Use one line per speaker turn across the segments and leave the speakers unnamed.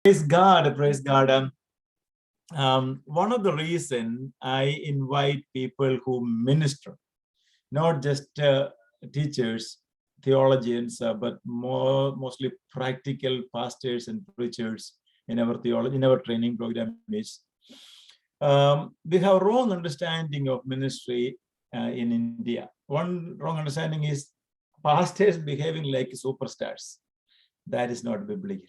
Praise God, praise God. One of the reasons I invite people who minister, not just teachers, theologians, but mostly practical pastors and preachers in our theology, in our training program is we have wrong understanding of ministry in India. One wrong understanding is pastors behaving like superstars. That is not biblical.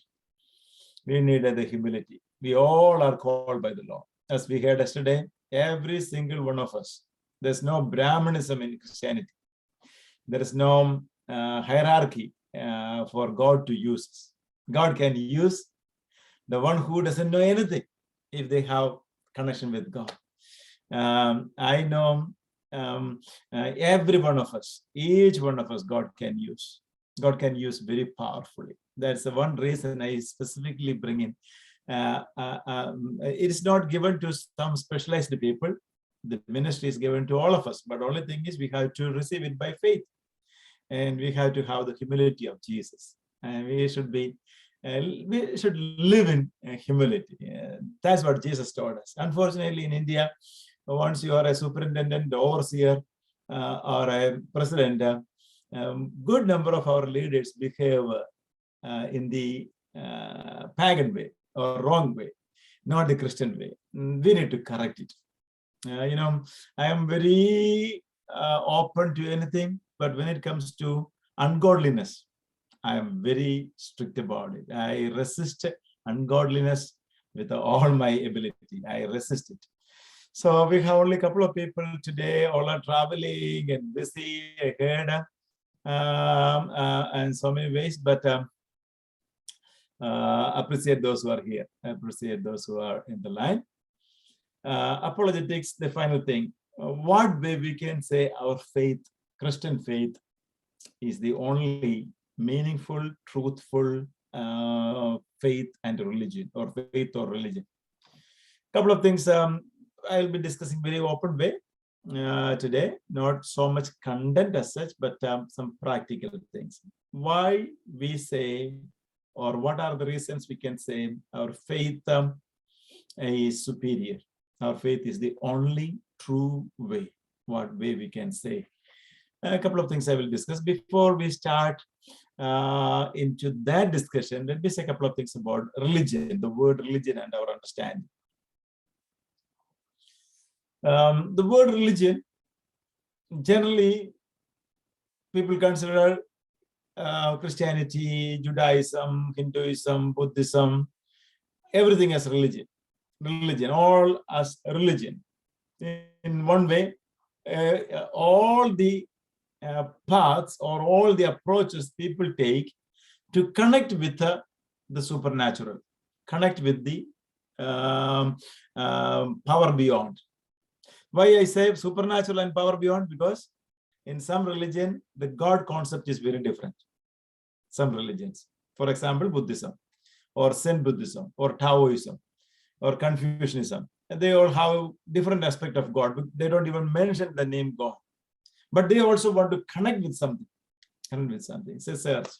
We need the humility. We all are called by the Lord. As we heard yesterday, every single one of us, there's no Brahmanism in Christianity. There is no hierarchy for God to use. God can use the one who doesn't know anything if they have connection with God. I know every one of us, each one of us, God can use. God can use very powerfully. That's the one reason I specifically bring in. It is not given to some specialized people. The ministry is given to all of us, but the only thing is we have to receive it by faith, and we have to have the humility of Jesus, and we should live in humility. That's what Jesus taught us. Unfortunately, in India, once you are a superintendent, overseer, or a president, good number of our leaders behave in the pagan way or wrong way, not the Christian way. We need to correct it. I am very open to anything, but when it comes to ungodliness, I am very strict about it. I resist ungodliness with all my ability. I resist it. So we have only a couple of people today, all are traveling and busy, I heard, and so many ways, but appreciate those who are here, appreciate those who are in the line. Apologetics, the final thing. What way we can say our faith, Christian faith, is the only meaningful, truthful faith and religion, or faith or religion. Couple of things I'll be discussing very open way today, not so much content as such, but some practical things. Why we say, or what are the reasons we can say our faith is superior? Our faith is the only true way. What way we can say? A couple of things I will discuss. Before we start into that discussion, let me say a couple of things about religion, the word religion and our understanding. The word religion, generally, people consider Christianity, Judaism, Hinduism, Buddhism, everything as religion. Religion, all as religion. In one way, all the paths or all the approaches people take to connect with the supernatural, connect with the power beyond. Why I say supernatural and power beyond? Because in some religion, the God concept is very different. Some religions, for example, Buddhism, or Zen Buddhism, or Taoism, or Confucianism, and they all have different aspect of God, but they don't even mention the name God. But they also want to connect with something. Connect with something. It says,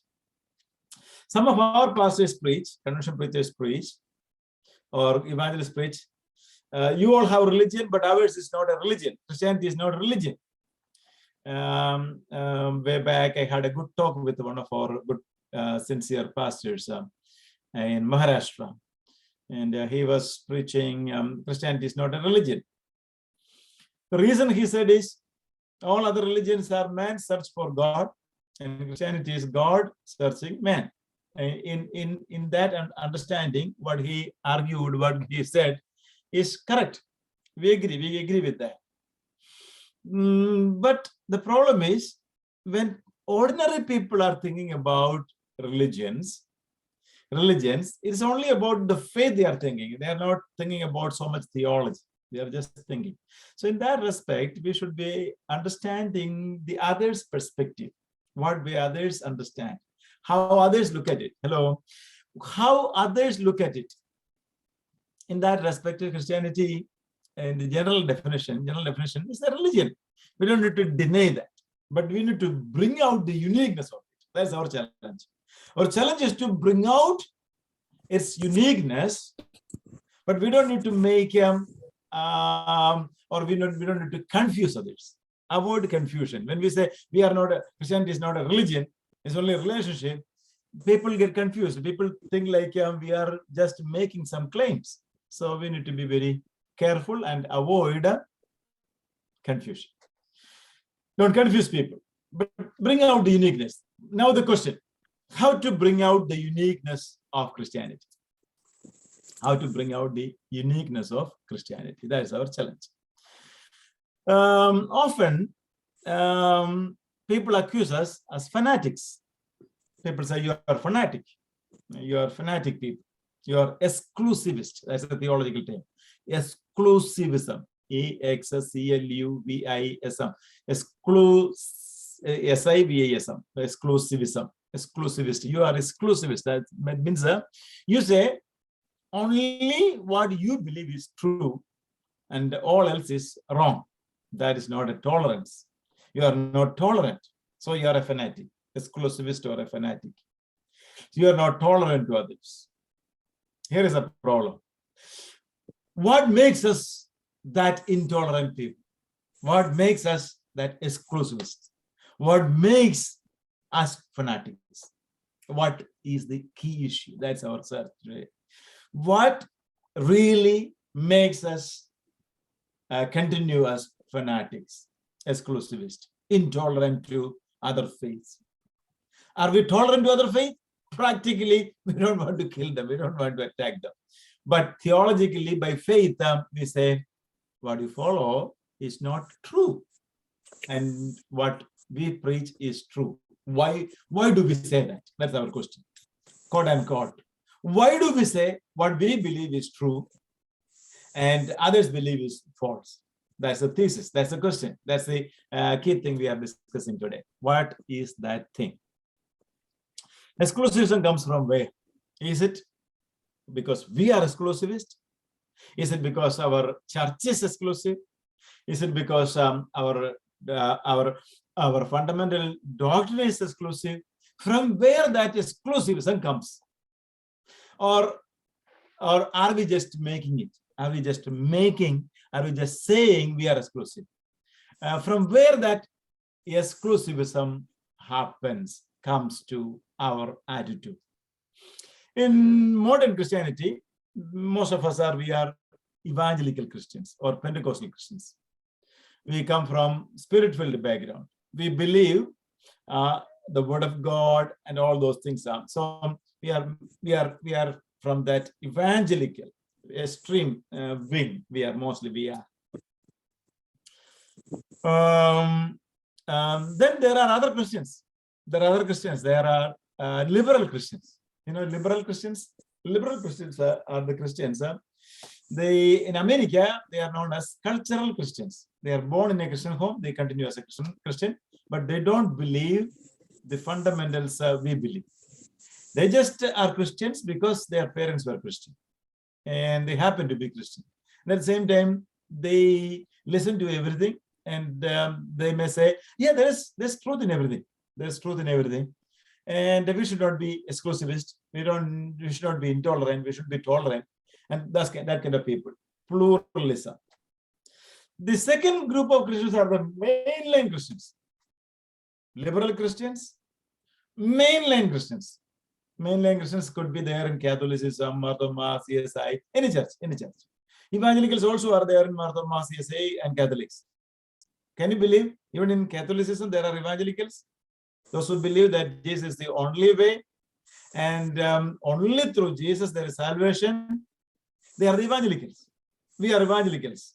some of our pastors preach, convention preachers preach, or evangelists preach, you all have religion, but ours is not a religion. Christianity is not a religion. Way back, I had a good talk with one of our good, sincere pastors in Maharashtra. And he was preaching Christianity is not a religion. The reason he said is, all other religions are man's search for God, and Christianity is God searching man. In that understanding, what he argued, what he said is correct. We agree with that. But the problem is, when ordinary people are thinking about religions, it's only about the faith they are thinking. They are not thinking about so much theology. They are just thinking. So in that respect, we should be understanding the other's perspective, what way others understand, how others look at it. Hello, how others look at it. In that respect, Christianity, in the general definition is a religion. We don't need to deny that, but we need to bring out the uniqueness of it. That's our challenge. Our challenge is to bring out its uniqueness, but we don't need to make or we don't need to confuse others. Avoid confusion. When we say we are not Christianity is not a religion, it's only a relationship, people get confused. People think like we are just making some claims. So we need to be very careful and avoid confusion. Don't confuse people, but bring out the uniqueness. Now the question, how to bring out the uniqueness of Christianity? How to bring out the uniqueness of Christianity? That is our challenge. Often, people accuse us as fanatics. People say you are fanatic. You are fanatic people. You are exclusivist. That's a theological term. Exclusivism. E-X-C-L-U-V-I-S-M. S-I-V-A-S-M. Exclusivism. Exclusivist. You are exclusivist. That means you say only what you believe is true and all else is wrong. That is not a tolerance. You are not tolerant. So you are a fanatic, exclusivist or a fanatic. You are not tolerant to others. Here is a problem. What makes us that intolerant people? What makes us that exclusivist? What makes us fanatics? What is the key issue? That's our search today. What really makes us continue as fanatics, exclusivist, intolerant to other faiths? Are we tolerant to other faiths? Practically, we don't want to kill them. We don't want to attack them. But theologically, by faith, we say what you follow is not true. And what we preach is true. Why do we say that? That's our question. Quote unquote. Why do we say what we believe is true and others believe is false? That's the thesis. That's the question. That's the key thing we are discussing today. What is that thing? Exclusivism comes from where? Is it because we are exclusivist? Is it because our church is exclusive? Is it because our fundamental doctrine is exclusive? From where that exclusivism comes? Or are we just making it? Are we just saying we are exclusive? From where that exclusivism comes to our attitude. In modern Christianity, most of us we are evangelical Christians or Pentecostal Christians. We come from spirit-filled background. We believe the word of God and all those things. So we are from that evangelical extreme wing. We are. Then there are other Christians. There are liberal Christians. You know, liberal Christians. Liberal Christians are the Christians. In America, they are known as cultural Christians. They are born in a Christian home. They continue as a Christian, but they don't believe the fundamentals we believe. They just are Christians because their parents were Christian, and they happen to be Christian. And at the same time, they listen to everything, and they may say, "Yeah, there's truth in everything. There's truth in everything." And we should not be exclusivist. We should not be intolerant. We should be tolerant. And that's that kind of people. Pluralism. The second group of Christians are the mainline Christians. Liberal Christians, mainline Christians. Mainline Christians could be there in Catholicism, Marthoma, CSI, any church. Evangelicals also are there in Marthoma, CSI, and Catholics. Can you believe? Even in Catholicism, there are evangelicals. Those who believe that Jesus is the only way, and only through Jesus there is salvation. They are the evangelicals. We are evangelicals.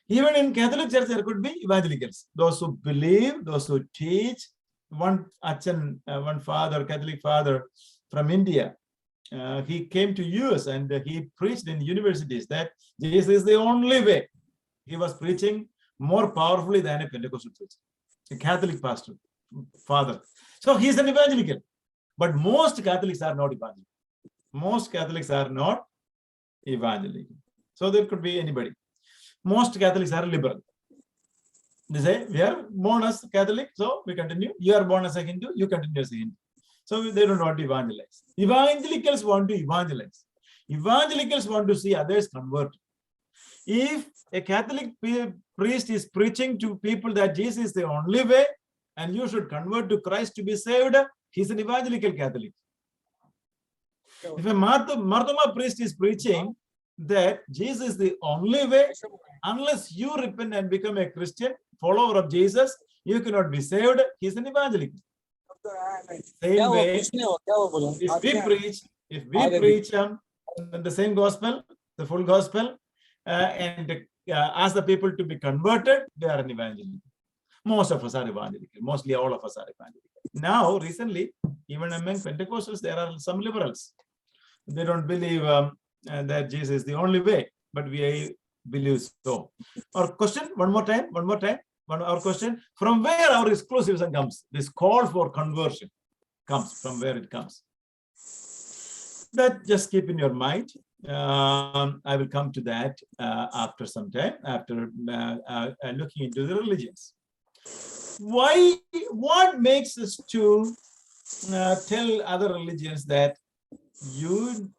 Even in Catholic Church, there could be evangelicals. Those who believe, those who teach. One father, Catholic father from India, he came to US and he preached in universities that Jesus is the only way. He was preaching more powerfully than a Pentecostal church. A Catholic father. So he's an evangelical. But most Catholics are not evangelical. Most Catholics are not evangelical. So there could be anybody. Most Catholics are liberal. They say, we are born as Catholic, so we continue. You are born as a Hindu, you continue as a Hindu. So they don't want to evangelize. Evangelicals want to evangelize. Evangelicals want to see others converted. If a Catholic priest is preaching to people that Jesus is the only way and you should convert to Christ to be saved, he's an evangelical Catholic. If a Marthoma priest is preaching that Jesus is the only way, unless you repent and become a Christian, follower of Jesus, you cannot be saved, he's an evangelical. Same way, if we preach the same gospel, the full gospel, and ask the people to be converted, they are an evangelical. Most of us are evangelical. Mostly all of us are evangelical. Now, recently, even among Pentecostals, there are some liberals. They don't believe that Jesus is the only way, but we believe so. Our question, one more time. Our question, from where our exclusivism comes? This call for conversion comes from where it comes. That just keep in your mind. I will come to that after some time, after looking into the religions. What makes us to tell other religions that you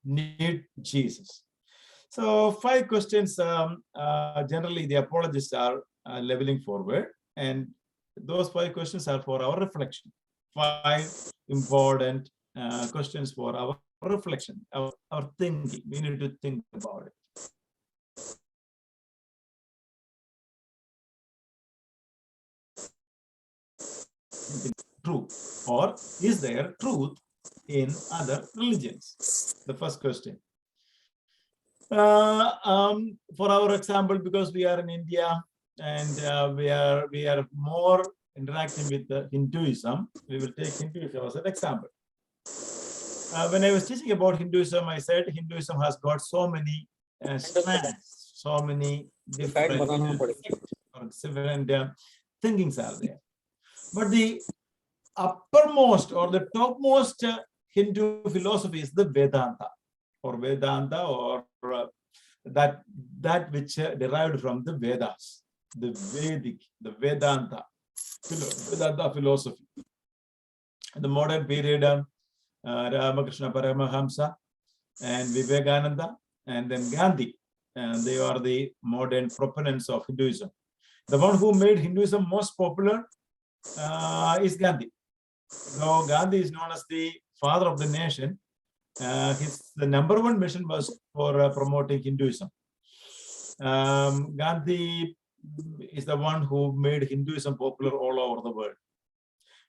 need Jesus? So 5 questions generally the apologists are leveling forward, and those 5 questions are for our reflection. 5 important questions for our reflection, our thinking. We need to think about it. Truth, or is there truth in other religions? The first question. For our example, because we are in India and we are more interacting with Hinduism, we will take Hinduism as an example. When I was teaching about Hinduism, I said Hinduism has got so many strands, so many different thinkings are there. But the uppermost or the topmost Hindu philosophy is the Vedanta, or that which derived from the Vedas, the Vedic, the Vedanta philosophy. In the modern period, Ramakrishna Paramahamsa and Vivekananda and then Gandhi, and they are the modern proponents of Hinduism. The one who made Hinduism most popular is Gandhi. So Gandhi is known as the father of the nation. The number 1 mission was for promoting Hinduism. Gandhi is the one who made Hinduism popular all over the world.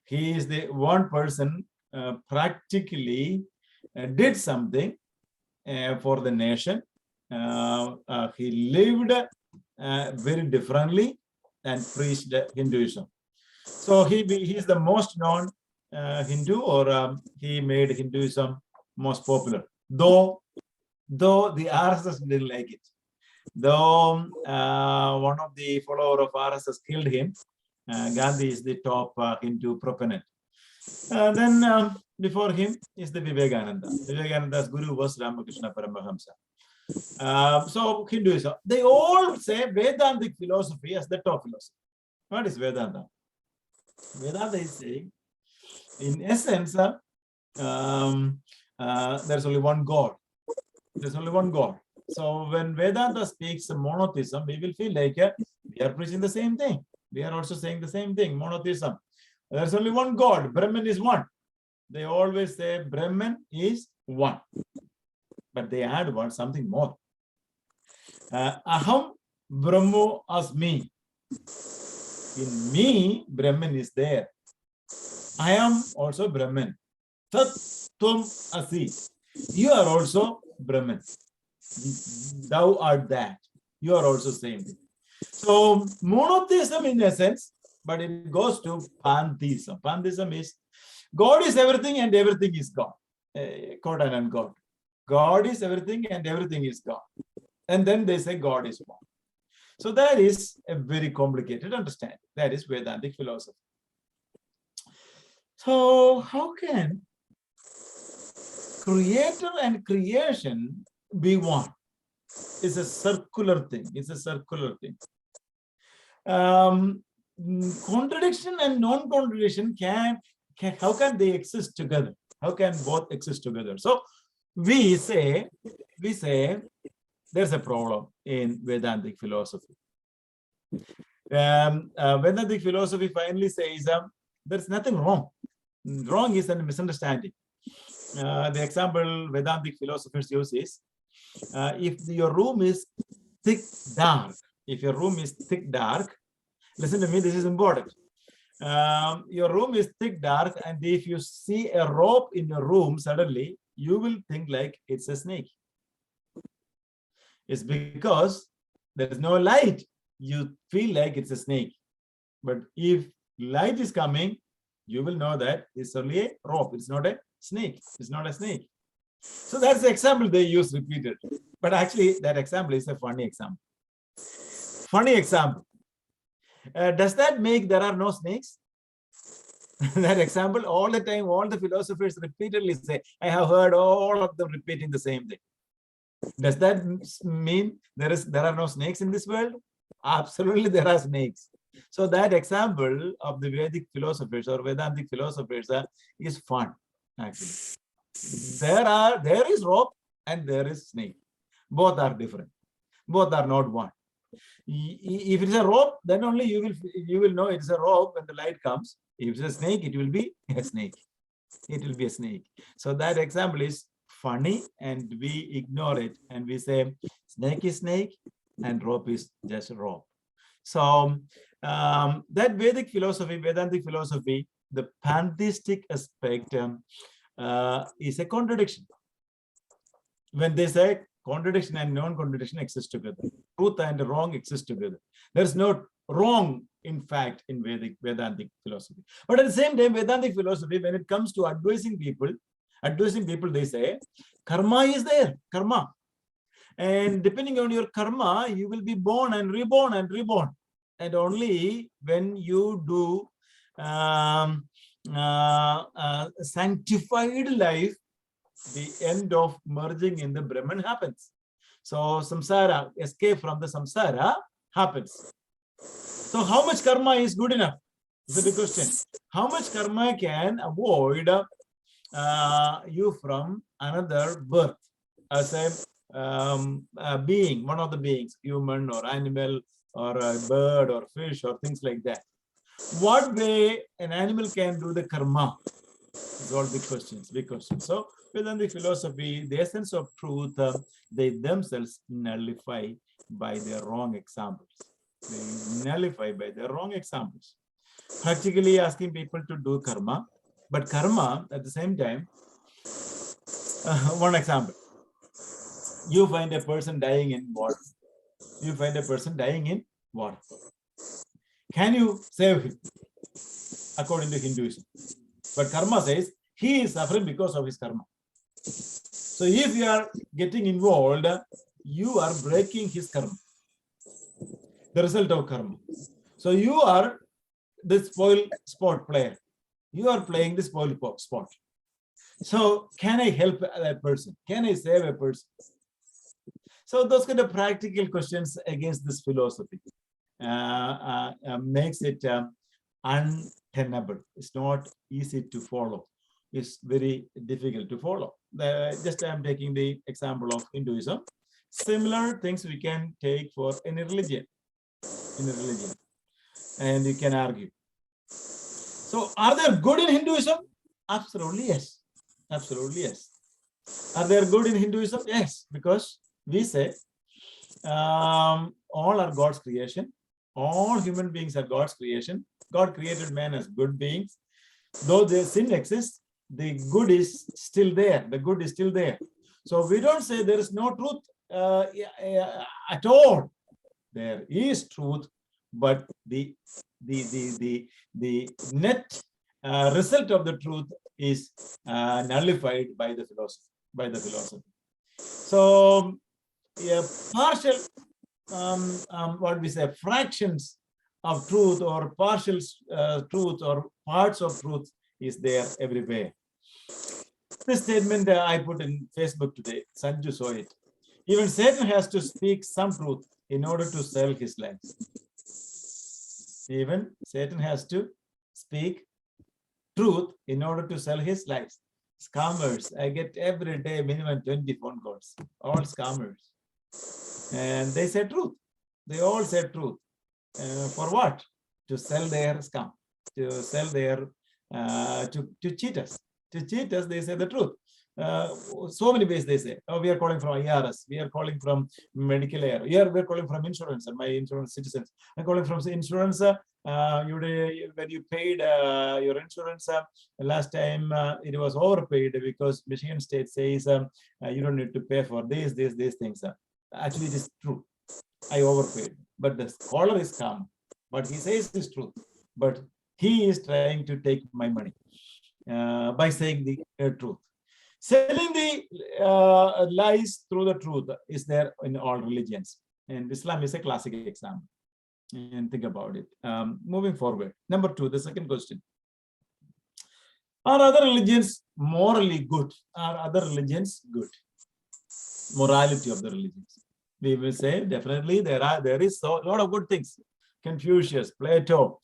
He is the one person practically did something for the nation. He lived very differently and preached Hinduism. So he is the most known Hindu, or he made Hinduism most popular. Though the RSS didn't like it. Though one of the followers of RSS killed him, Gandhi is the top Hindu proponent. Then before him is the Vivekananda. Vivekananda's guru was Ramakrishna Paramahamsa. So Hinduism, they all say Vedantic philosophy as the top philosophy. What is Vedanta? Vedanta is saying, in essence, there's only one God. There's only one God. So when Vedanta speaks monotheism, we will feel like we are preaching the same thing. We are also saying the same thing, monotheism. There's only one God. Brahman is one. They always say Brahman is one. But they add something more. Aham Brahmo Asmi. In me, Brahman is there. I am also Brahman. Tat Tum Asi. You are also Brahman. Thou art that. You are also same thing. So monotheism in essence, but it goes to pantheism. Pantheism is God is everything and everything is God. Quote and unquote. God is everything and everything is God. And then they say God is one. So that is a very complicated understanding. That is Vedantic philosophy. So how can creator and creation be one? It's a circular thing. It's a circular thing. Contradiction and non-contradiction how can they exist together? How can both exist together? So we say there's a problem in Vedantic philosophy. Vedantic philosophy finally says there's nothing wrong. Wrong is a misunderstanding. The example Vedantic philosophers use is if your room is thick dark, listen to me, this is important. Your room is thick dark, and if you see a rope in your room, suddenly you will think like it's a snake. It's because there is no light. You feel like it's a snake. But if light is coming, you will know that it's only a rope. It's not a snake. It's not a snake. So that's the example they use repeatedly. But actually, that example is a funny example. Funny example. Does that make there are no snakes? That example, all the time, all the philosophers repeatedly say, I have heard all of them repeating the same thing. Does that mean there are no snakes in this world? Absolutely, there are snakes. So that example of the Vedic philosophers or Vedantic philosophers is fun, actually. There is rope and there is snake. Both are different. Both are not one. If it's a rope, then only you will know it's a rope when the light comes. If it's a snake, it will be a snake. It will be a snake. So that example is funny, and we ignore it, and we say snake is snake and rope is just rope. So that Vedic philosophy, Vedantic philosophy, the pantheistic aspect is a contradiction. When they say contradiction and non-contradiction exist together, truth and wrong exist together. There's no wrong, in fact, in Vedantic philosophy. But at the same time, Vedantic philosophy, when it comes to advising people, they say karma is there, karma. And depending on your karma, you will be born and reborn and reborn. And only when you do sanctified life, the end of merging in the Brahman happens. So samsara, escape from the samsara happens. So how much karma is good enough? Is a big question. How much karma can avoid you from another birth as a being, one of the beings, human or animal or a bird or fish or things like that? What way an animal can do the karma? These are all big questions, big questions. So within the philosophy, the essence of truth, they themselves nullify by their wrong examples. They nullify by their wrong examples. Practically asking people to do karma, but karma at the same time, one example, you find a person dying in water. You find a person dying in water. Can you save him according to Hinduism? But karma says he is suffering because of his karma. So if you are getting involved, you are breaking his karma, the result of karma. So you are the spoil sport player. You are playing the spoil sport. So can I help that person? Can I save a person? So those kind of practical questions against this philosophy makes it untenable. It's not easy to follow. It's very difficult to follow. Just I'm taking the example of Hinduism. Similar things we can take for any religion, and you can argue. So are there good in Hinduism? Absolutely yes. Absolutely yes. Are there good in Hinduism? Yes, because we say all are God's creation. All human beings are God's creation. God created man as good beings. Though the sin exists, the good is still there. The good is still there. So we don't say there is no truth at all. There is truth, but the net result of the truth is nullified by the philosophy. So partial, what we say, fractions of truth or partial truth or parts of truth is there everywhere. This statement I put in Facebook today. Sanju saw it. Even Satan has to speak some truth in order to sell his lands. Even Satan has to speak truth in order to sell his lives. Scammers, I get every day minimum 20 phone calls, all scammers. And they say truth. They all say truth. For what? To sell their scam, to sell their, to cheat us. To cheat us, they say the truth. So many ways they say, oh, we are calling from IRS, we are calling from medical air, here we are calling from insurance, and my insurance citizens. I'm calling from insurance. When you paid your insurance last time, it was overpaid because Michigan State says you don't need to pay for these things. Actually, it is true. I overpaid, but the scholar is calm. But he says it's truth. But he is trying to take my money by saying the truth. Selling the lies through the truth is there in all religions. And Islam is a classic example. And think about it. Moving forward. Number 2, the second question. Are other religions morally good? Are other religions good? Morality of the religions. We will say definitely there is a lot of good things. Confucius, Plato,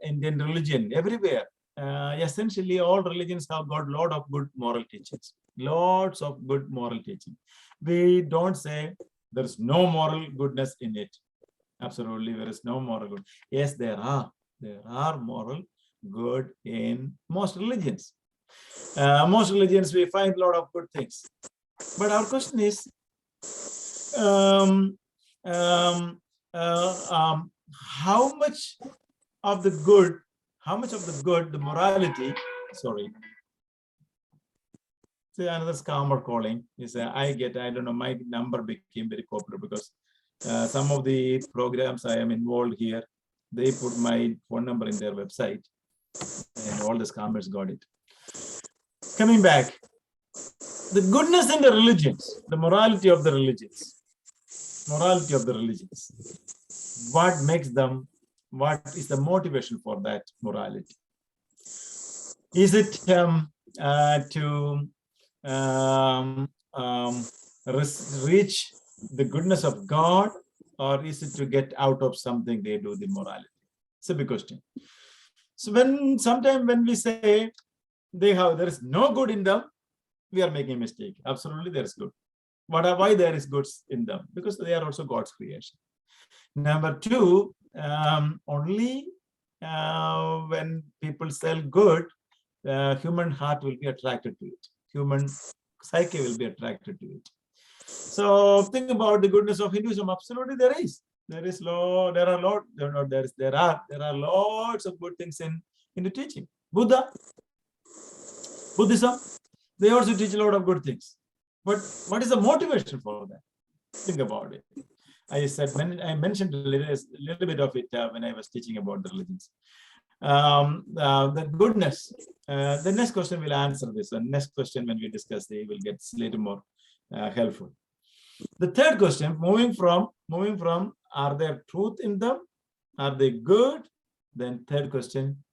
Indian religion, everywhere. Essentially, all religions have got a lot of good moral teachings. Lots of good moral teaching. We don't say there's no moral goodness in it. Absolutely, there is no moral good. Yes, there are. There are moral good in most religions. Most religions, we find a lot of good things. But our question is, how much of the good, the morality, sorry. See, another scammer calling. He said, I don't know, my number became very popular because some of the programs I am involved here, they put my phone number in their website and all the scammers got it. Coming back, the goodness in the religions, the morality of the religions, what makes them, what is the motivation for that morality? Is it to reach the goodness of God, or is it to get out of something they do, the morality? It's a big question. So sometimes when we say there is no good in them, we are making a mistake. Absolutely, there is good. Why there is good in them? Because they are also God's creation. Number 2, only when people sell good, human heart will be attracted to it. Human psyche will be attracted to it. So think about the goodness of Hinduism. Absolutely, there is. There are lots of good things in the teaching. Buddhism, they also teach a lot of good things. But what is the motivation for that? Think about it. I mentioned a little bit of it when I was teaching about the religions. The goodness. The next question will answer this. And next question, when we discuss, they will get a little more helpful. The third question, moving from, are there truth in them? Are they good? Then third question,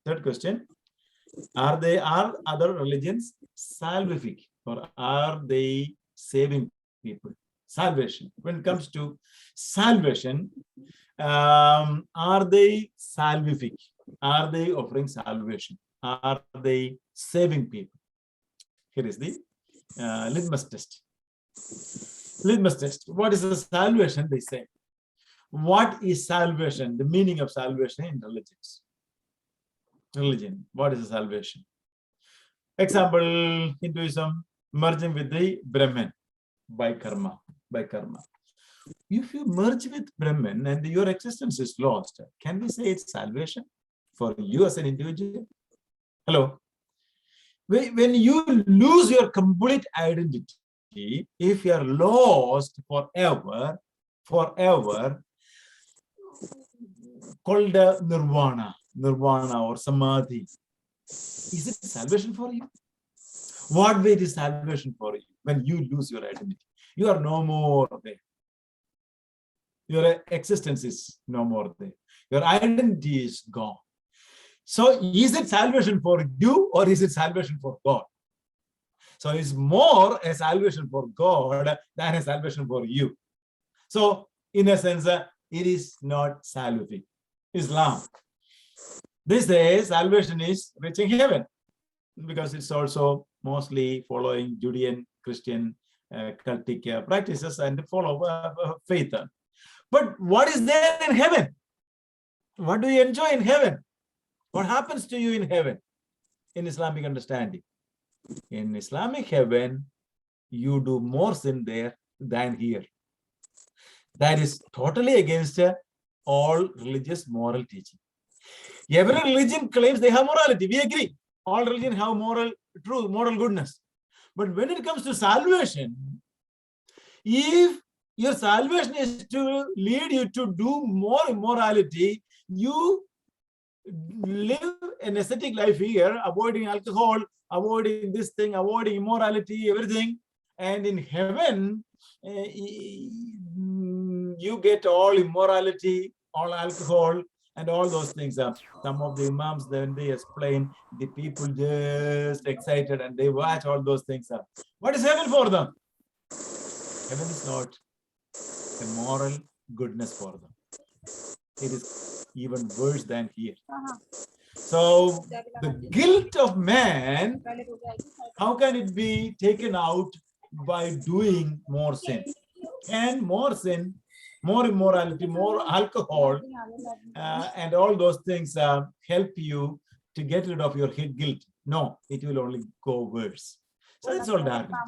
are other religions salvific, or are they saving people? Salvation. When it comes to salvation, are they salvific? Are they offering salvation? Are they saving people? Here is the litmus test. Litmus test. What is the salvation? They say. What is salvation? The meaning of salvation in religions. Religion. What is the salvation? Example, Hinduism merging with the Brahman by karma. If you merge with Brahman and your existence is lost, can we say it's salvation for you as an individual? Hello. When you lose your complete identity, if you are lost forever, called nirvana or samadhi, is it salvation for you? What way is salvation for you when you lose your identity? You are no more there. Your existence is no more there. Your identity is gone. So is it salvation for you, or is it salvation for God? So it's more a salvation for God than a salvation for you. So in a sense, it is not salvific. Islam. This says salvation is reaching heaven, because it's also mostly following Judean Christian cultic practices and follow faith. But what is there in heaven? What do you enjoy in heaven? What happens to you in heaven in Islamic understanding? In Islamic heaven, you do more sin there than here. That is totally against all religious moral teaching. Every religion claims they have morality. We agree. All religions have moral truth, moral goodness. But when it comes to salvation, if your salvation is to lead you to do more immorality, you live an ascetic life here, avoiding alcohol, avoiding this thing, avoiding immorality, everything. And in heaven, you get all immorality, all alcohol, and all those things. Some of the imams, then they explain, the people just excited and they watch all those things. What is heaven for them? Heaven is not a moral goodness for them. It is even worse than here. So the guilt of man, how can it be taken out by doing more sin? And more sin, more immorality, more alcohol, and all those things help you to get rid of your guilt? No, it will only go worse. So it's all darkness.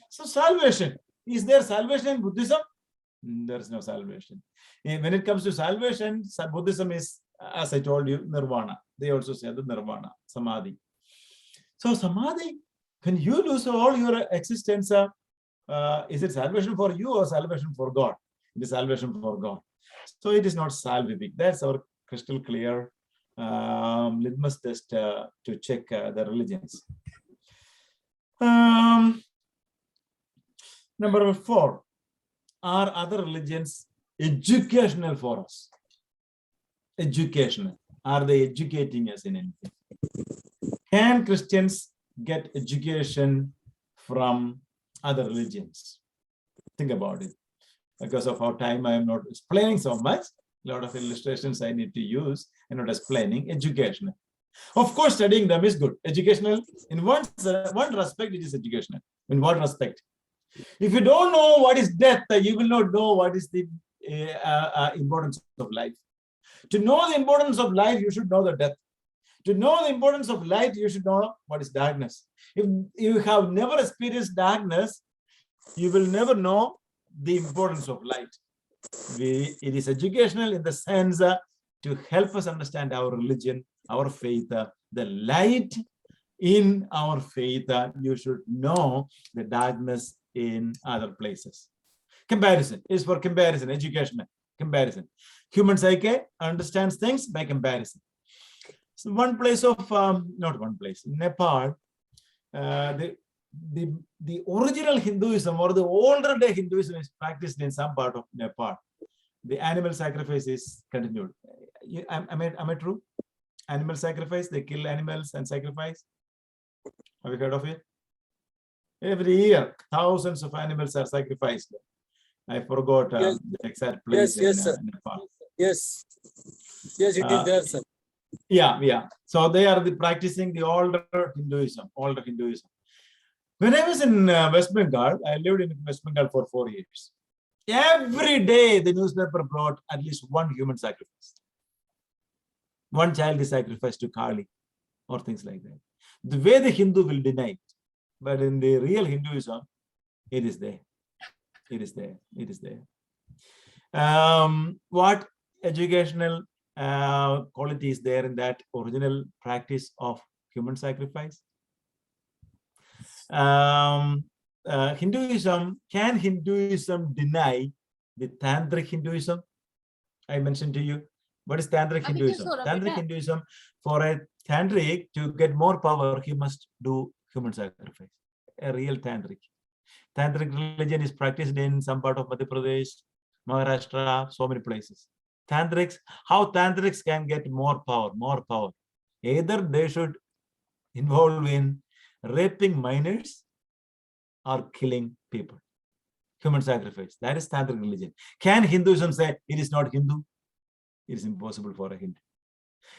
So salvation, is there salvation in Buddhism? There's no salvation. When it comes to salvation, Buddhism is, as I told you, nirvana. They also say the nirvana, samadhi. So samadhi, when you lose all your existence, is it salvation for you or salvation for God? It is salvation for God. So it is not salvific. That's our crystal clear litmus test to check the religions. Number 4, are other religions educational for us? Educational. Are they educating us in anything? Can Christians get education from other religions? Think about it. Because of our time, I am not explaining so much. A lot of illustrations I need to use. I'm not explaining. Educational. Of course, studying them is good. Educational. In one respect, it is educational. In what respect? If you don't know what is death, you will not know what is the importance of life. To know the importance of life, you should know the death. To know the importance of light, you should know what is darkness. If you have never experienced darkness, you will never know the importance of light. It is educational in the sense to help us understand our religion, our faith, the light in our faith. You should know the darkness in other places. Comparison is for comparison, educational comparison. Human psyche understands things by comparison. So one place of, not one place, Nepal, the original Hinduism or the older day Hinduism is practiced in some part of Nepal. The animal sacrifice is continued. Am I true? Animal sacrifice, they kill animals and sacrifice. Have you heard of it? Every year, thousands of animals are sacrificed. I forgot the exact place in Nepal.
Yes, it is there, sir.
Yeah. So they are practicing the older Hinduism. When I was in West Bengal, I lived in West Bengal for 4 years. Every day, the newspaper brought at least one human sacrifice. One child is sacrificed to Kali or things like that. The way the Hindu will deny it, but in the real Hinduism, it is there. It is there. What educational quality is there in that original practice of human sacrifice? Hinduism, can Hinduism deny the Tantric Hinduism? I mentioned to you. What is Tantric Hinduism? Tantric Hinduism, for a Tantric to get more power, he must do human sacrifice. A real Tantric. Tantric religion is practiced in some part of Madhya Pradesh, Maharashtra, so many places. Tantrics, how Tantrics can get more power? Either they should involve in raping minors or killing people. Human sacrifice. That is Tantric religion. Can Hinduism say it is not Hindu? It is impossible for a Hindu.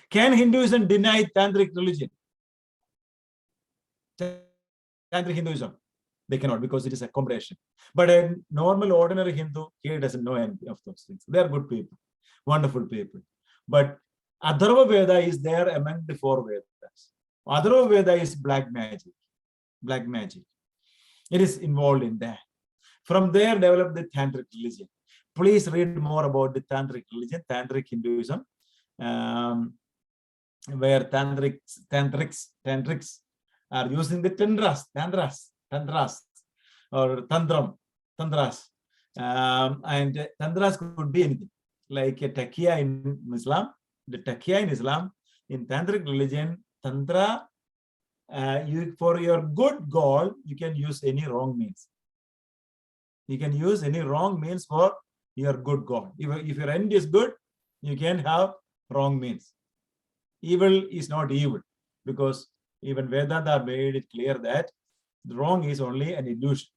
Can Hinduism deny Tantric religion? Tantric Hinduism? They cannot, because it is a combination. But a normal, ordinary Hindu, he doesn't know any of those things. They are good people, wonderful people. But Atharva Veda is there among the 4 Vedas. Atharva Veda is black magic. Black magic. It is involved in that. From there, developed the Tantric religion. Please read more about the Tantric religion, Tantric Hinduism, where tantrics are using the tantras, or tantras. And tantras could be anything, like a taqiyya in Islam. The taqiyya in Islam, in Tantric religion, tantra, for your good goal, you can use any wrong means. You can use any wrong means for your good goal. If your end is good, you can have wrong means. Evil is not evil, because even Vedanta made it clear that the wrong is only an illusion.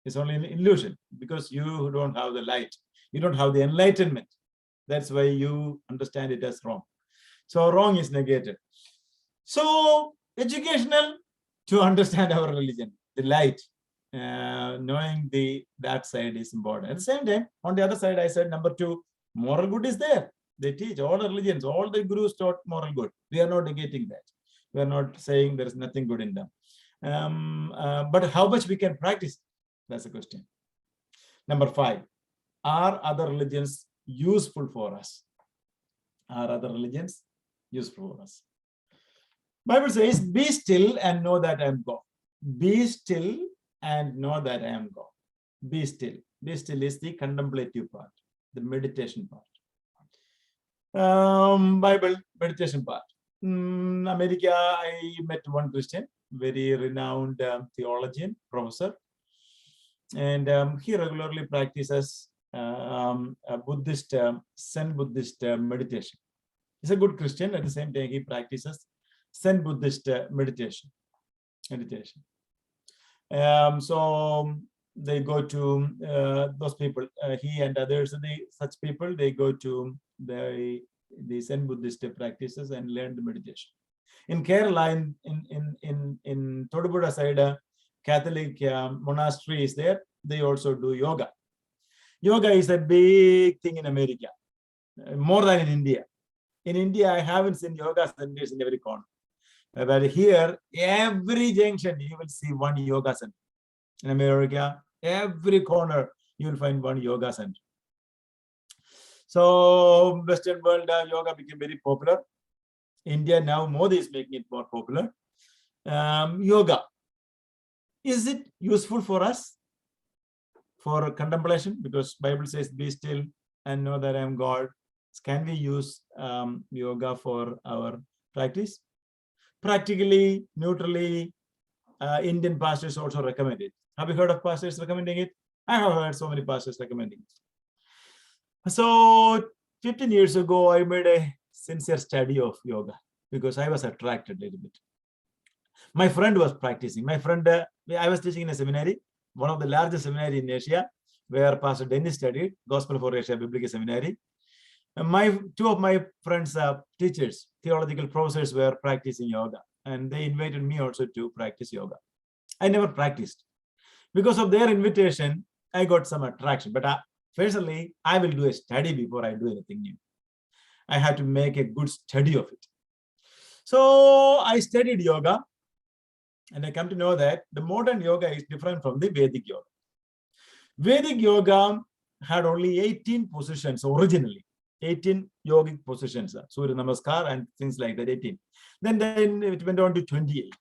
It's only an illusion, because you don't have the light. You don't have the enlightenment. That's why you understand it as wrong. So wrong is negated. So educational, to understand our religion, the light, knowing the dark side is important. At the same time, on the other side, I said number 2, moral good is there. They teach all the religions, all the gurus taught moral good. We are not negating that. We are not saying there is nothing good in them. But how much we can practice? That's the question. Number 5, are other religions useful for us? Are other religions useful for us? Bible says, be still and know that I am God. Be still and know that I am God. Be still. Be still is the contemplative part, the meditation part. Bible meditation part. America, I met one Christian, very renowned theologian, professor, and he regularly practices a Buddhist, Zen Buddhist meditation. He's a good Christian. At the same time, he practices Zen Buddhist meditation. So they go to those people, he and others, such people, they go to the Zen Buddhist practices and learn the meditation. In Kerala, in Todupuza side, Catholic monastery is there. They also do yoga. Yoga is a big thing in America, more than in India. In India, I haven't seen yoga centers in every corner. But here, every junction, you will see one yoga center. In America, every corner, you will find one yoga center. So, Western world, yoga became very popular. India, now Modi is making it more popular. Yoga. Is it useful for us for contemplation? Because Bible says, be still and know that I am God. Can we use yoga for our practice? Practically, neutrally, Indian pastors also recommend it. Have you heard of pastors recommending it? I have heard so many pastors recommending it. So 15 years ago, I made a sincere study of yoga because I was attracted a little bit. My friend was practicing. My friend, I was teaching in a seminary, one of the largest seminary in Asia, where Pastor Dennis studied, Gospel for Asia Biblical Seminary. And two of my friends, teachers, theological professors, were practicing yoga, and they invited me also to practice yoga. I never practiced. Because of their invitation, I got some attraction. But personally, I will do a study before I do anything new. I have to make a good study of it. So I studied yoga, and I come to know that the modern yoga is different from the Vedic yoga. Vedic yoga had only 18 positions originally. 18 yogic positions, Surya Namaskar and things like that, 18. Then it went on to 28.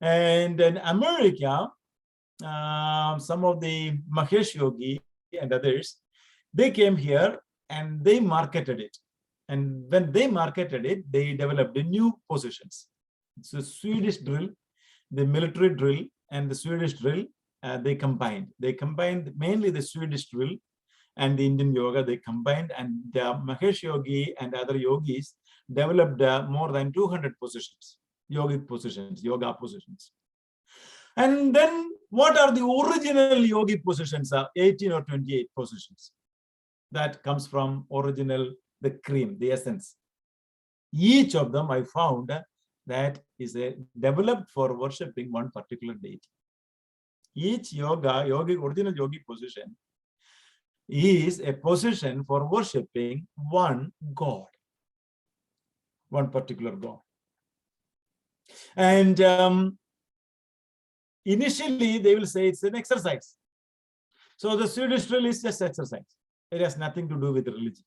And in America, some of the Mahesh Yogi and others, they came here and they marketed it. And when they marketed it, they developed new positions. So Swedish drill, the military drill, and the Swedish drill, they combined. They combined mainly the Swedish drill and the Indian yoga, they combined, and Mahesh Yogi and other yogis developed more than 200 positions, yogic positions, yoga positions. And then what are the original yogic positions? 18 or 28 positions. That comes from original, the cream, the essence. Each of them I found that is developed for worshiping one particular deity. Each yogic, original yogic position is a position for worshiping one God, one particular God. And initially they will say it's an exercise. So the Swedish drill is just exercise. It has nothing to do with religion.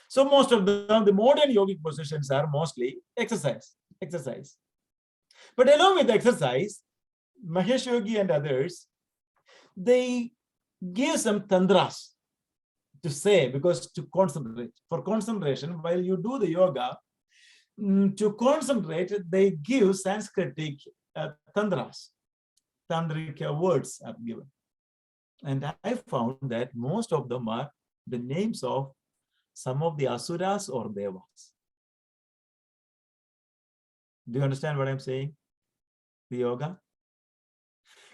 So most of the modern yogic positions are mostly exercise. But along with exercise, Mahesh Yogi and others, they give some tantras to say, because to concentrate. For concentration, while you do the yoga, to concentrate, they give Sanskritic tantras, tantric words are given. And I found that most of them are the names of some of the asuras or devas. Do you understand what I'm saying? The yoga?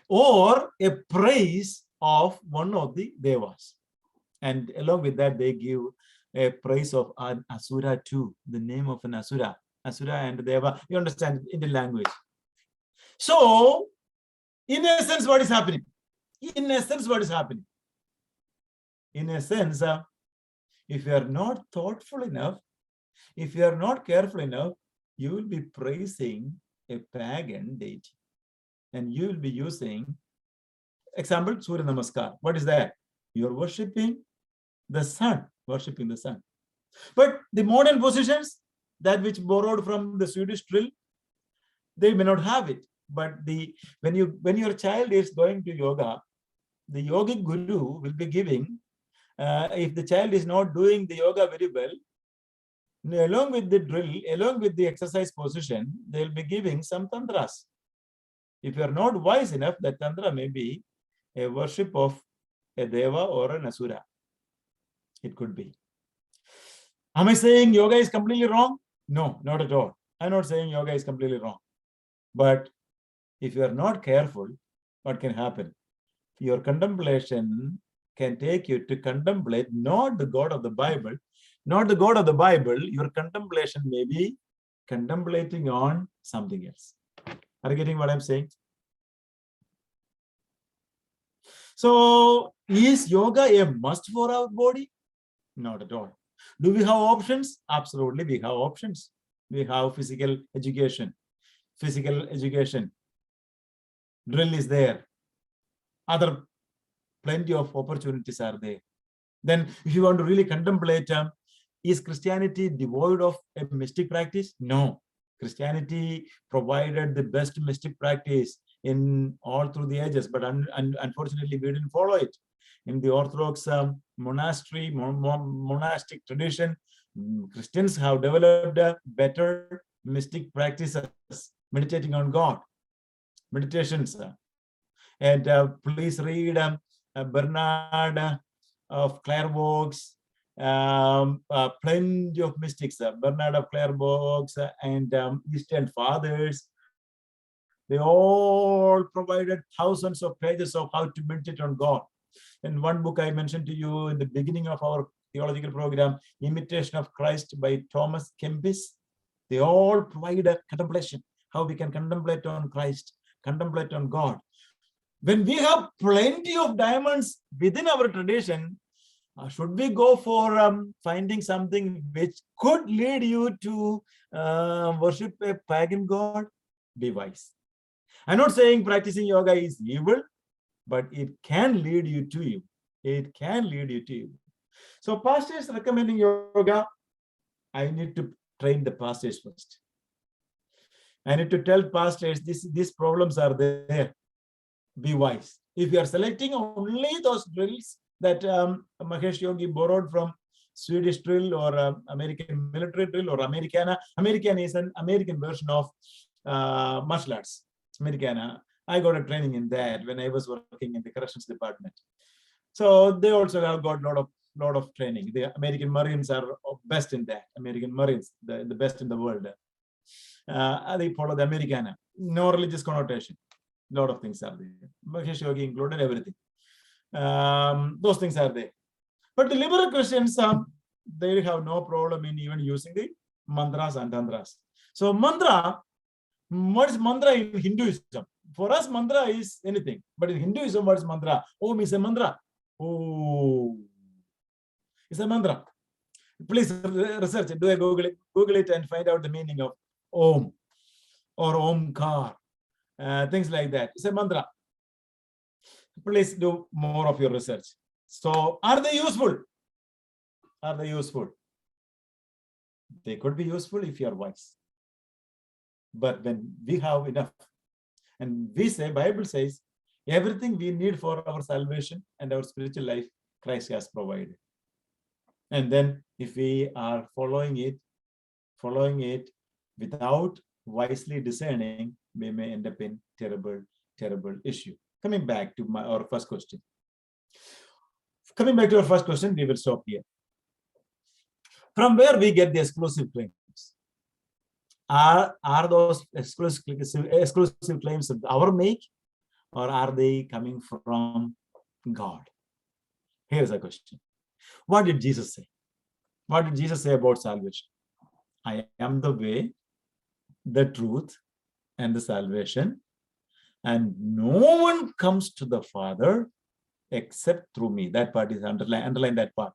Or a praise of one of the devas. And along with that, they give a praise of an asura too, the name of an asura. Asura and deva, you understand Indian language. So, in essence, what is happening? In essence, what is happening? In a sense, if you are not thoughtful enough, if you are not careful enough, you will be praising a pagan deity. And you will be using, example, Surya Namaskar. What is that? You are worshipping the sun, worshipping the sun. But the modern positions, that which borrowed from the Swedish drill, they may not have it. But when your child is going to yoga, the yogic guru will be giving, if the child is not doing the yoga very well, along with the drill, along with the exercise position, they'll be giving some tantras. If you are not wise enough, that tantra may be a worship of a deva or an asura. It could be. Am I saying yoga is completely wrong? No, not at all. I'm not saying yoga is completely wrong. But if you are not careful, what can happen? Your contemplation can take you to contemplate not the God of the Bible, not the God of the Bible. Your contemplation may be contemplating on something else. Are you getting what I'm saying? So, is yoga a must for our body? Not at all. Do we have options? Absolutely, we have options. We have physical education. Drill is there. Other plenty of opportunities are there. Then, if you want to really contemplate, is Christianity devoid of a mystic practice? No. Christianity provided the best mystic practice in all through the ages, but unfortunately, we didn't follow it. In the Orthodox monastic tradition, Christians have developed better mystic practices, meditating on God, meditations. And please read Bernard of Clairvaux, plenty of mystics, Bernard of Clairvaux and Eastern Fathers. They all provided thousands of pages of how to meditate on God. In one book I mentioned to you in the beginning of our theological program, Imitation of Christ by Thomas Kempis, they all provide a contemplation, how we can contemplate on Christ, contemplate on God. When we have plenty of diamonds within our tradition, should we go for finding something which could lead you to worship a pagan god? Be wise. I'm not saying practicing yoga is evil, but it can lead you to you. It can lead you to you. So pastors recommending yoga, I need to train the pastors first. I need to tell pastors these problems are there. Be wise. If you are selecting only those drills that Mahesh Yogi borrowed from Swedish drill or American military drill or Americana. Americana is an American version of martial arts. Americana. I got a training in that when I was working in the corrections department. So they also have got a lot of training. The American Marines are best in that. American Marines, the best in the world. They follow the Americana. No religious connotation. A lot of things are there. Mahesh Yogi included everything. Those things are there. But the liberal Christians, they have no problem in even using the mantras and tantras. So mantra, what is mantra in Hinduism? For us, mantra is anything. But in Hinduism, what is mantra? Om is a mantra. Oh, it's a mantra. Please research it. Do a Google it and find out the meaning of Om or Omkar. Things like that. It's a mantra. Please do more of your research. So, are they useful? Are they useful? They could be useful if you are wise. But when we have enough, and we say, Bible says, everything we need for our salvation and our spiritual life, Christ has provided. And then if we are following it without wisely discerning, we may end up in terrible, terrible issue. Coming back to our first question. We will stop here. From where we get the exclusive claims? Are those exclusive claims of our make, or are they coming from God? Here's a question. What did Jesus say? What did Jesus say about salvation? I am the way, the truth, and the salvation, and no one comes to the Father except through me. That part is underline that part.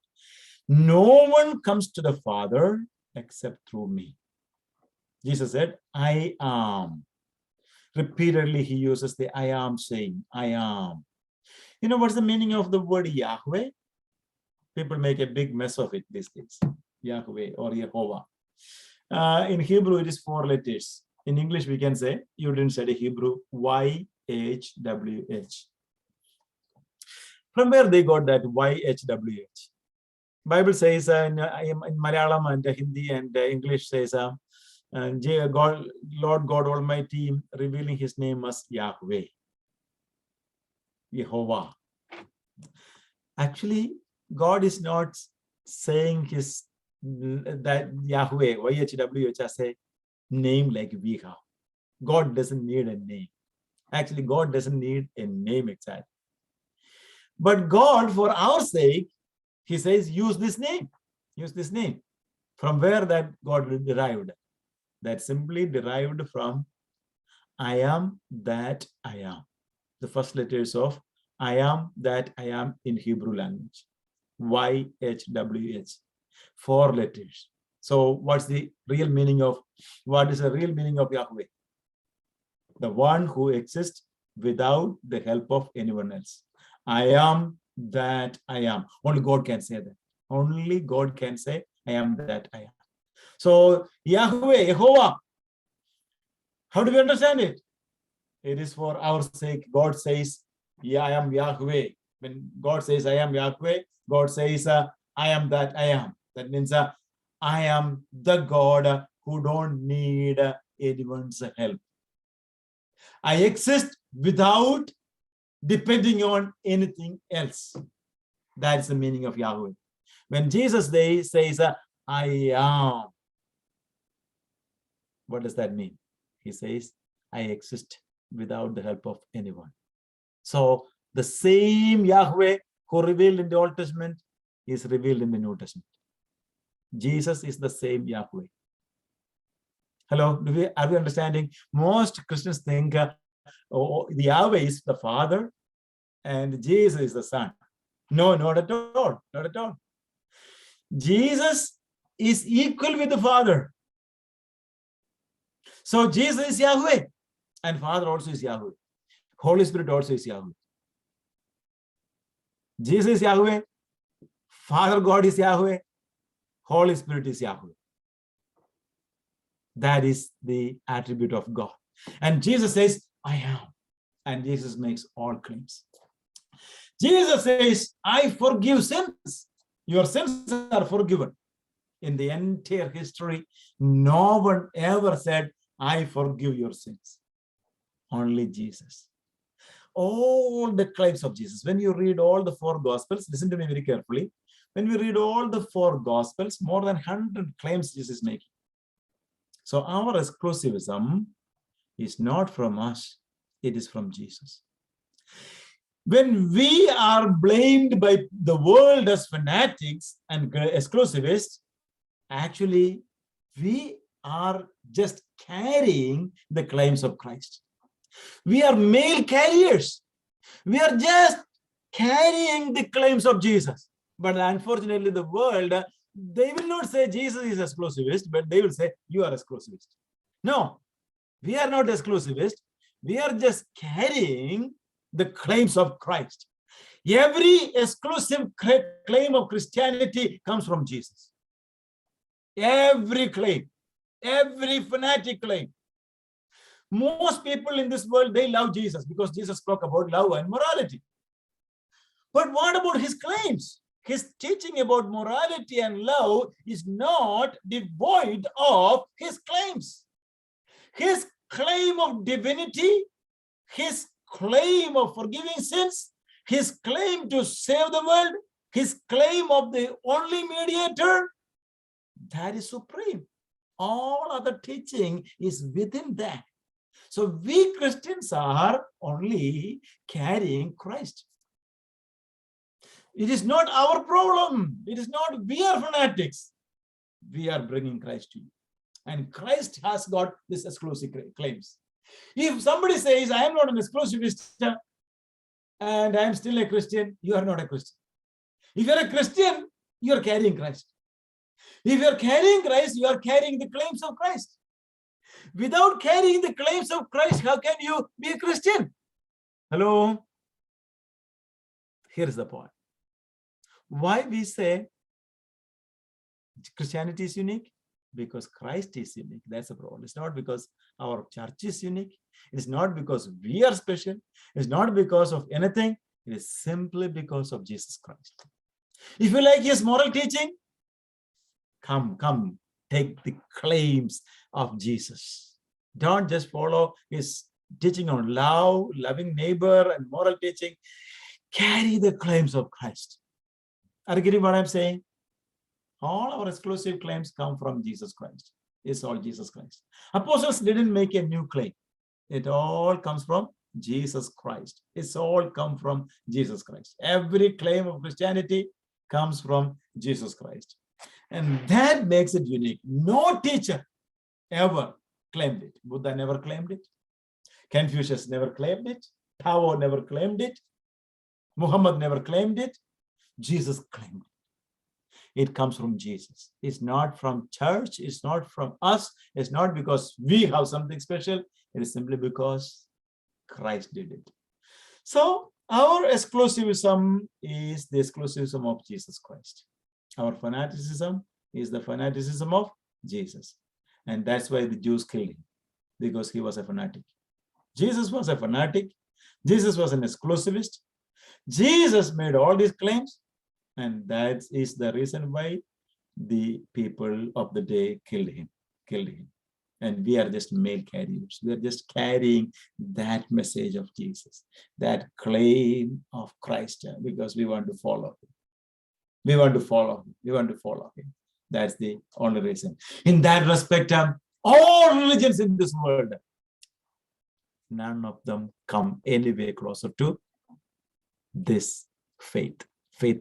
No one comes to the Father except through me. Jesus said, I am. Repeatedly, he uses the I am saying, I am. You know what's the meaning of the word Yahweh? People make a big mess of it these days. Yahweh or Yehovah. In Hebrew, it is 4 letters. In English, we can say, you didn't study Hebrew, YHWH. From where they got that YHWH? Bible says in Malayalam and Hindi and English says, God, Lord God Almighty, revealing his name as Yahweh, Yehovah. Actually, God is not saying that Yahweh, YHWH, as a name like we have. God doesn't need a name. Actually, God doesn't need a name exactly. But God, for our sake, he says, use this name. Use this name. From where that God derived? That simply derived from I am that I am. The first letters of I am that I am in Hebrew language. YHWH. 4 letters. So what is the real meaning of Yahweh? The one who exists without the help of anyone else. I am that I am. Only God can say that. Only God can say, I am that I am. So Yahweh, Yehovah, how do we understand it? It is for our sake. God says, yeah, I am Yahweh. When God says, I am Yahweh, God says, I am that I am. That means I am the God who don't need anyone's help. I exist without depending on anything else. That's the meaning of Yahweh. When Jesus says, I am, what does that mean? He says, I exist without the help of anyone. So the same Yahweh who revealed in the Old Testament is revealed in the New Testament. Jesus is the same Yahweh. Hello, are we understanding? Most Christians think the Yahweh is the Father and Jesus is the Son. No, not at all. Not at all. Jesus is equal with the Father. So Jesus is Yahweh and Father also is Yahweh. Holy Spirit also is Yahweh. Jesus is Yahweh. Father God is Yahweh. Holy Spirit is Yahweh. That is the attribute of God. And Jesus says, I am. And Jesus makes all claims. Jesus says, I forgive sins. Your sins are forgiven. In the entire history, no one ever said, I forgive your sins. Only Jesus. All the claims of Jesus. When you read all the 4 Gospels, listen to me very carefully. When we read all the 4 Gospels, more than 100 claims Jesus is making. So our exclusivism is not from us, it is from Jesus. When we are blamed by the world as fanatics and exclusivists, actually We are just carrying the claims of Christ. We are mail carriers. We are just carrying the claims of Jesus. But unfortunately, the world, they will not say Jesus is exclusivist, but they will say you are exclusivist. No, we are not exclusivist. We are just carrying the claims of Christ. Every exclusive claim of Christianity comes from Jesus. Every claim, every fanatic claim. Most people in this world, they love Jesus because Jesus spoke about love and morality. But what about his claims? His teaching about morality and love is not devoid of his claims. His claim of divinity, his claim of forgiving sins, his claim to save the world, his claim of the only mediator, that is supreme. All other teaching is within that. So we Christians are only carrying Christ. It is not our problem. It is not we are fanatics. We are bringing Christ to you. And Christ has got this exclusive claims. If somebody says, I am not an exclusivist and I am still a Christian, you are not a Christian. If you are a Christian, you are carrying Christ. If you are carrying Christ, you are carrying the claims of Christ. Without carrying the claims of Christ, how can you be a Christian? Hello? Here's the point. Why we say Christianity is unique? Because Christ is unique. That's the problem. It's not because our church is unique. It's not because we are special. It's not because of anything. It is simply because of Jesus Christ. If you like his moral teaching, come, take the claims of Jesus. Don't just follow his teaching on love, loving neighbor, and moral teaching. Carry the claims of Christ. Are you getting what I'm saying? All our exclusive claims come from Jesus Christ. It's all Jesus Christ. Apostles didn't make a new claim. It all comes from Jesus Christ. It's all come from Jesus Christ. Every claim of Christianity comes from Jesus Christ. And that makes it unique. No teacher ever claimed it. Buddha never claimed it. Confucius never claimed it. Tao never claimed it. Muhammad never claimed it. Jesus claimed it. It comes from Jesus. It's not from church. It's not from us. It's not because we have something special. It is simply because Christ did it. So our exclusivism is the exclusivism of Jesus Christ. Our fanaticism is the fanaticism of Jesus. And that's why the Jews killed him, because he was a fanatic. Jesus was a fanatic. Jesus was an exclusivist. Jesus made all these claims. And that is the reason why the people of the day killed him. And we are just mail carriers. We are just carrying that message of Jesus, that claim of Christ, because we want to follow him. We want to follow him. That's the only reason. In that respect, all religions in this world, none of them come any way closer to this faith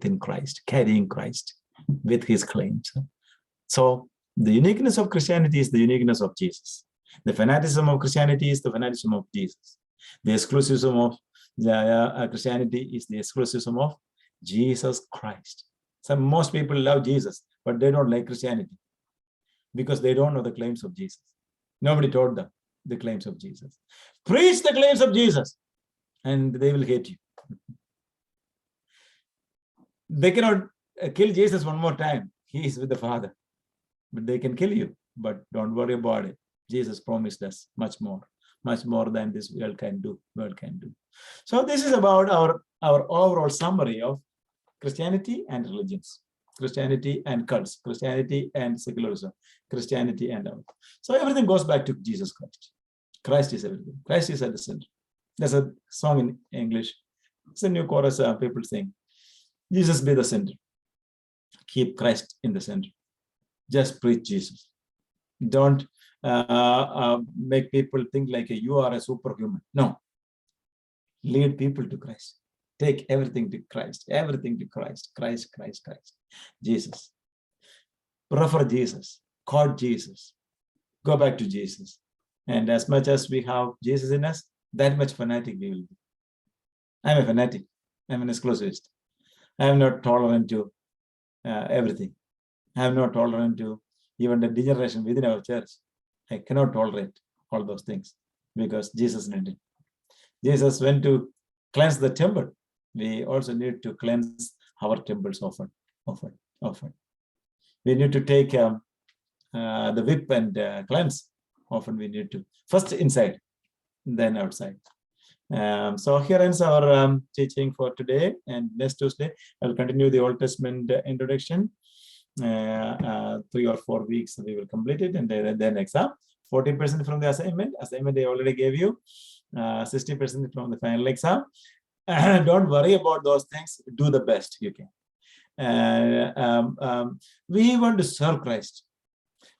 in Christ, carrying Christ with his claims. So the uniqueness of Christianity is the uniqueness of Jesus. The fanaticism of Christianity is the fanaticism of Jesus. The exclusivism of Christianity is the exclusivism of Jesus Christ. Most people love Jesus, but they don't like Christianity because they don't know the claims of Jesus. Nobody taught them the claims of Jesus. Preach the claims of Jesus and they will hate you. They cannot kill Jesus one more time. He is with the Father. But they can kill you. But don't worry about it. Jesus promised us much more than this world can do. So this is about our overall summary of Christianity and religions, Christianity and cults, Christianity and secularism, Christianity and all. So everything goes back to Jesus Christ. Christ is everything. Christ is at the center. There's a song in English. It's a new chorus people sing. Jesus be the center. Keep Christ in the center. Just preach Jesus. Don't make people think like you are a superhuman. No. Lead people to Christ. Take everything to Christ. Everything to Christ. Christ. Jesus. Prefer Jesus. caught Jesus. Go back to Jesus. And as much as we have Jesus in us, that much fanatic we will be. I'm a fanatic. I'm an exclusivist. I'm not tolerant to everything. I'm not tolerant to even the degeneration within our church. I cannot tolerate all those things because Jesus needed. Jesus went to cleanse the temple. We also need to cleanse our temples often. We need to take the whip and cleanse. Often we need to. First inside, then outside. So here ends our teaching for today, and next Tuesday I'll continue the Old Testament introduction. 3 or 4 weeks we will complete it, and then exam. 40% from the assignment I already gave you, 60% from the final exam. Don't worry about those things. Do the best you can. We want to serve Christ.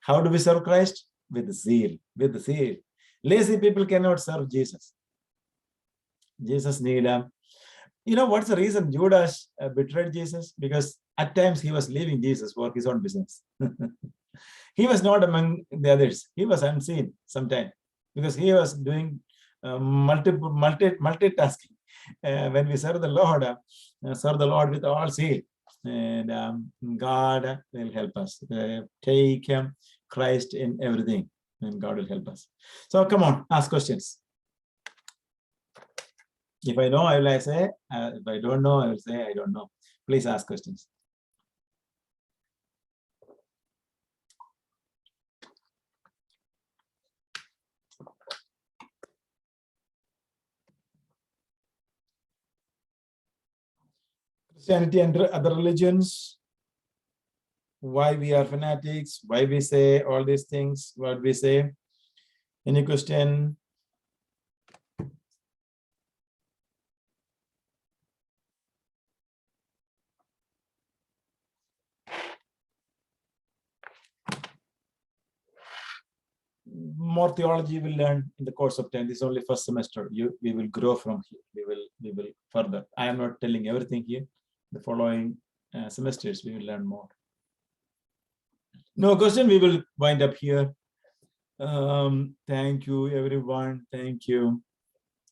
How do we serve Christ? With zeal. With zeal. Lazy people cannot serve Jesus. Jesus need what's the reason Judas betrayed Jesus? Because at times he was leaving Jesus for his own business. He was not among the others. He was unseen sometimes because he was doing multitasking. When we serve the Lord with all zeal, and God will help us. Take Christ in everything, and God will help us. So come on, ask questions. If I know, I will say. If I don't know, I will say I don't know. Please ask questions. Christianity and other religions, why we are fanatics, why we say all these things, what we say. Any question? More theology we'll learn in the course of time. This is only first semester. We will grow from here. We will further. I am not telling everything here. The following semesters we will learn more. No question. We will wind up here. Thank you, everyone. Thank you.